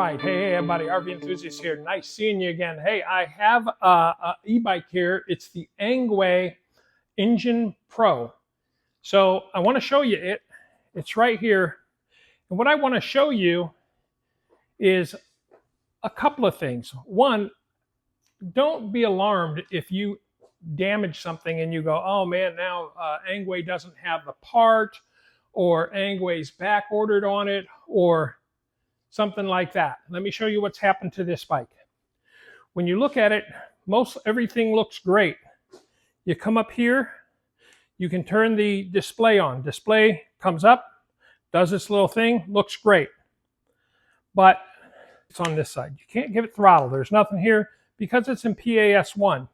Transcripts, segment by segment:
right. Hey, everybody. RV Enthusiast here. Nice seeing you again. Hey, I have a e-bike here. It's the Engwe Engine Pro. So I want to show you it. It's right here. And what I want to show you is a couple of things. One, don't be alarmed if you damage something and you go, oh man, now Engwe doesn't have the part, or Engwe's back ordered on it, or something like that. Let me show you what's happened to this bike. When you look at it, most everything looks great. You come up here, you can turn the display on. Display comes up, does this little thing, looks great. But it's on this side. You can't give it throttle. There's nothing here because it's in PAS1.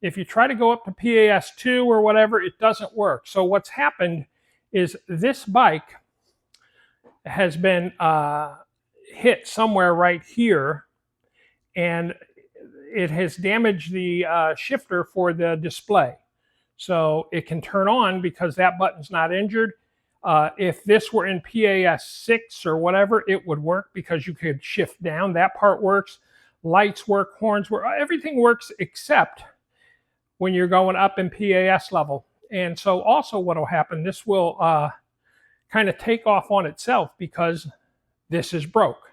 If you try to go up to PAS2 or whatever, it doesn't work. So what's happened is this bike has been hit somewhere right here, and it has damaged the shifter for the display. So it can turn on because that button's not injured. If this were in PAS6 or whatever, it would work because you could shift down. That part works. Lights work, horns work, everything works except when you're going up in PAS level. And so also what will happen, this will kind of take off on itself because this is broke.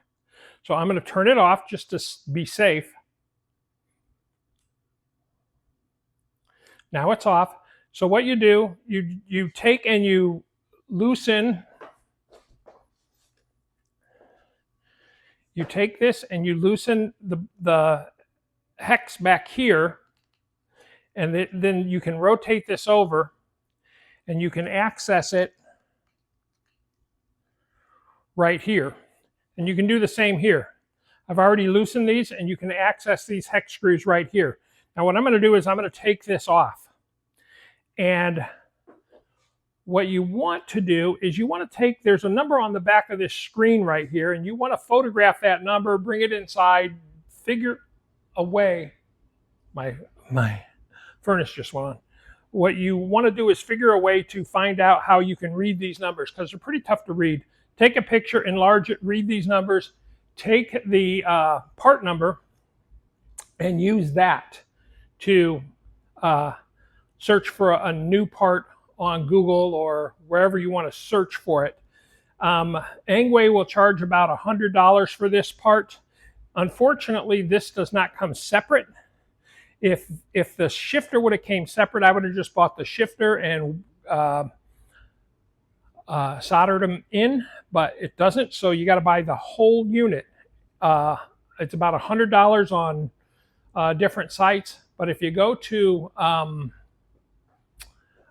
So I'm going to turn it off just to be safe. Now it's off. So what you do, you take and you loosen. You take this and you loosen the hex back here, and then you can rotate this over and you can access it right here. And you can do the same here. I've already loosened these, and you can access these hex screws right here. Now what I'm going to do is I'm going to take this off. And what you want to do is you want to take, there's a number on the back of this screen right here, and you want to photograph that number, bring it inside, figure a way. My furnace just went on. What you want to do is figure a way to find out how you can read these numbers, because they're pretty tough to read. Take a picture, enlarge it, read these numbers, take the part number and use that to search for a new part on Google or wherever you want to search for it. Engwe will charge about $100 for this part. Unfortunately, this does not come separate. If the shifter would have came separate, I would have just bought the shifter and soldered them in, but it doesn't, so you got to buy the whole unit. It's about $100 on different sites, but if you go to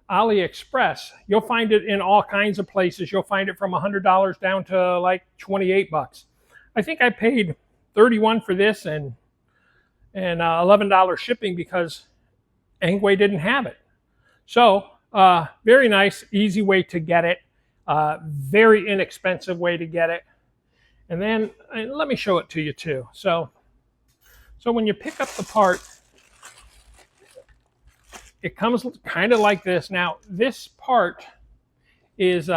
AliExpress, you'll find it in all kinds of places. You'll find it from $100 down to like 28 bucks. I think I paid $31 for this and $11 shipping because Engwe didn't have it. So very nice, easy way to get it. Very inexpensive way to get it. And then let me show it to you too. So when you pick up the part, it comes kind of like this. Now this part is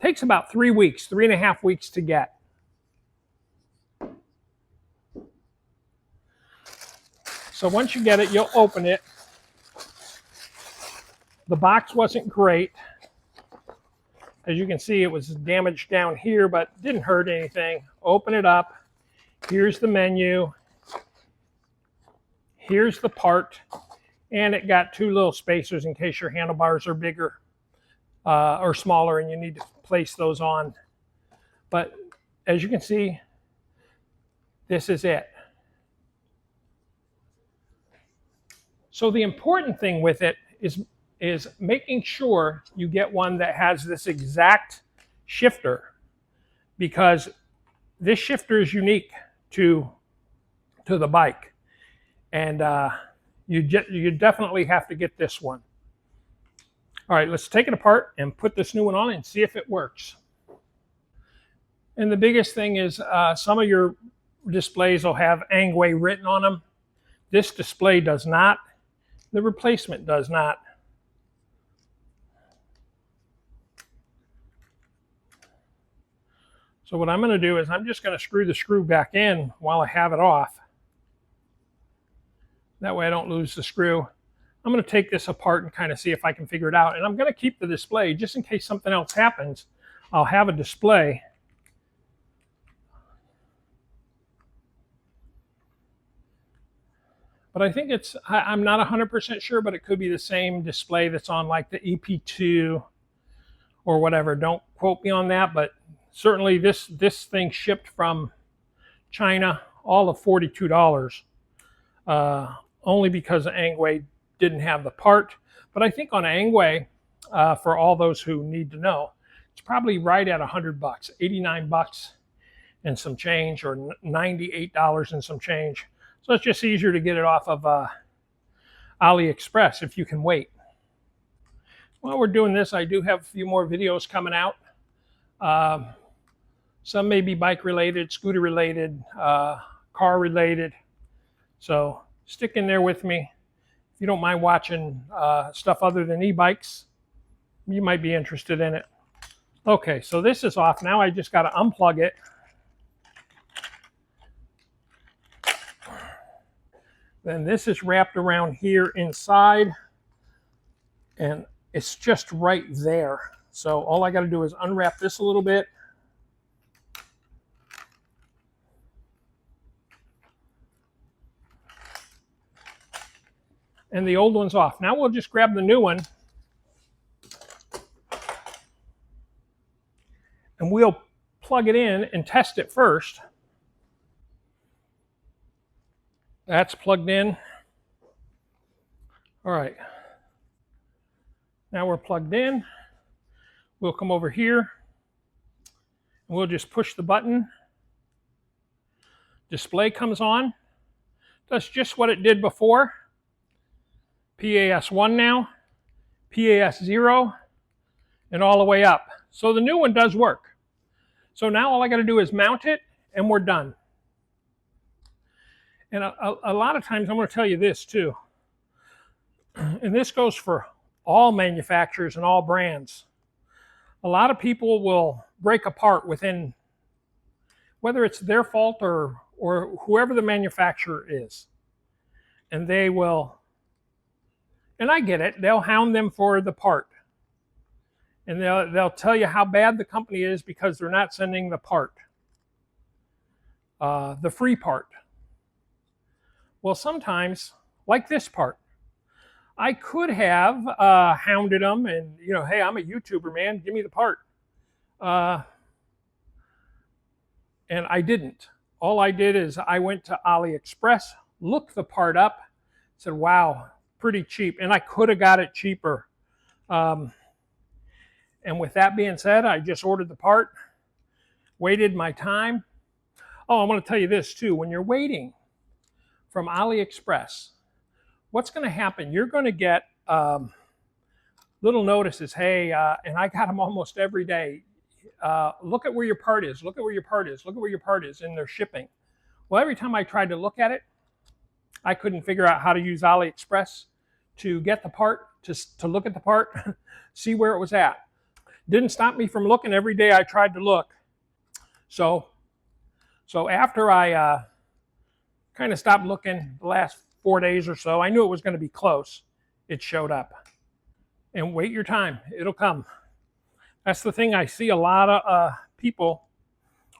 takes about 3 weeks, 3.5 weeks to get. So once you get it, you'll open it. The box wasn't great. As you can see, it was damaged down here, but didn't hurt anything. Open it up. Here's the menu. Here's the part. And it got 2 little spacers in case your handlebars are bigger or smaller and you need to place those on. But as you can see, this is it. So the important thing with it is making sure you get one that has this exact shifter, because this shifter is unique to the bike, and you definitely have to get this one. All right, let's take it apart and put this new one on and see if it works. And the biggest thing is some of your displays will have Engwe written on them. This display does not. The replacement does not. So what I'm going to do is I'm just going to screw the screw back in while I have it off. That way I don't lose the screw. I'm going to take this apart and kind of see if I can figure it out. And I'm going to keep the display just in case something else happens. I'll have a display. But I think it's, I'm not 100% sure, but it could be the same display that's on like the EP2 or whatever. Don't quote me on that, but certainly this thing shipped from China, all of $42, only because Engwe didn't have the part. But I think on Engwe, for all those who need to know, it's probably right at $100, 89 bucks and some change, or $98 and some change. So it's just easier to get it off of AliExpress if you can wait. While we're doing this, I do have a few more videos coming out. Some may be bike related, scooter related, car related. So stick in there with me. If you don't mind watching stuff other than e-bikes, you might be interested in it. Okay, so this is off. Now I just got to unplug it. Then this is wrapped around here inside, and it's just right there. So all I got to do is unwrap this a little bit. And the old one's off. Now we'll just grab the new one, and we'll plug it in and test it first. That's plugged in. All right. Now we're plugged in. We'll come over here, and we'll just push the button. Display comes on. Does just what it did before. PAS1 now, PAS0, and all the way up. So the new one does work. So now all I got to do is mount it, and we're done. And a lot of times, I'm going to tell you this too, and this goes for all manufacturers and all brands. A lot of people will break apart within, whether it's their fault or whoever the manufacturer is. And they will, and I get it, they'll hound them for the part. And they'll tell you how bad the company is because they're not sending the part, the free part. Well, sometimes, like this part, I could have hounded them and, you know, hey, I'm a YouTuber, man, give me the part. And I didn't. All I did is I went to AliExpress, looked the part up, said, wow, pretty cheap. And I could have got it cheaper. And with that being said, I just ordered the part, waited my time. Oh, I want to tell you this too. When you're waiting from AliExpress, what's going to happen? You're going to get little notices. Hey, and I got them almost every day. Look at where your part is. Look at where your part is. Look at where your part is in their shipping. Well, every time I tried to look at it, I couldn't figure out how to use AliExpress to get the part, to look at the part, see where it was at. Didn't stop me from looking every day I tried to look. So after I kind of stopped looking the last 4 days or so, I knew it was going to be close. It showed up. And wait your time. It'll come. That's the thing. I see a lot of people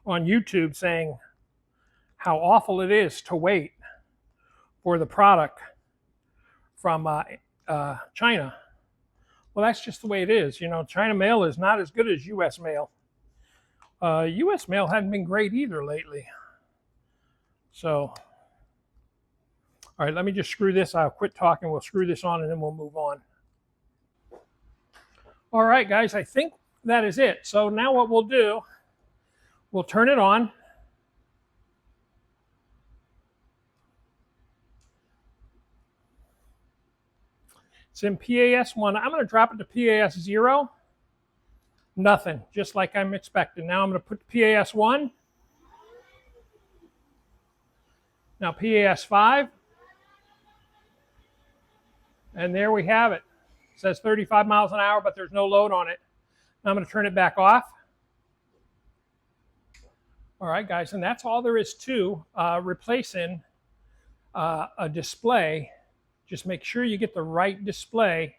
on YouTube saying how awful it is to wait for the product from China. Well, that's just the way it is. You know, China mail is not as good as U.S. mail. U.S. mail hasn't been great either lately. So, all right, let me just screw this. I'll quit talking. We'll screw this on and then we'll move on. All right, guys, I think that is it. So now what we'll do, we'll turn it on. It's in PAS1. I'm going to drop it to PAS0. Nothing, just like I'm expecting. Now I'm going to put PAS1. Now PAS5. And there we have it. It says 35 miles an hour, but there's no load on it. Now I'm going to turn it back off. All right, guys, and that's all there is to replacing a display. Just make sure you get the right display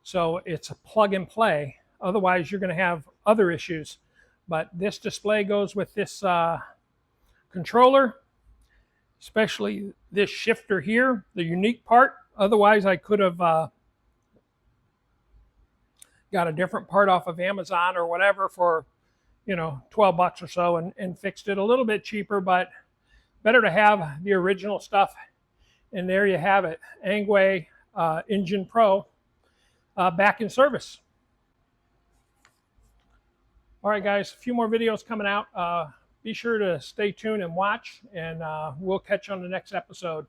so it's a plug and play. Otherwise, you're going to have other issues. But this display goes with this controller, especially this shifter here, the unique part. Otherwise, I could have got a different part off of Amazon or whatever for, you know, 12 bucks or so and fixed it a little bit cheaper, but better to have the original stuff. And there you have it, Engwe Engine Pro back in service. All right, guys, a few more videos coming out. Be sure to stay tuned and watch, and we'll catch you on the next episode.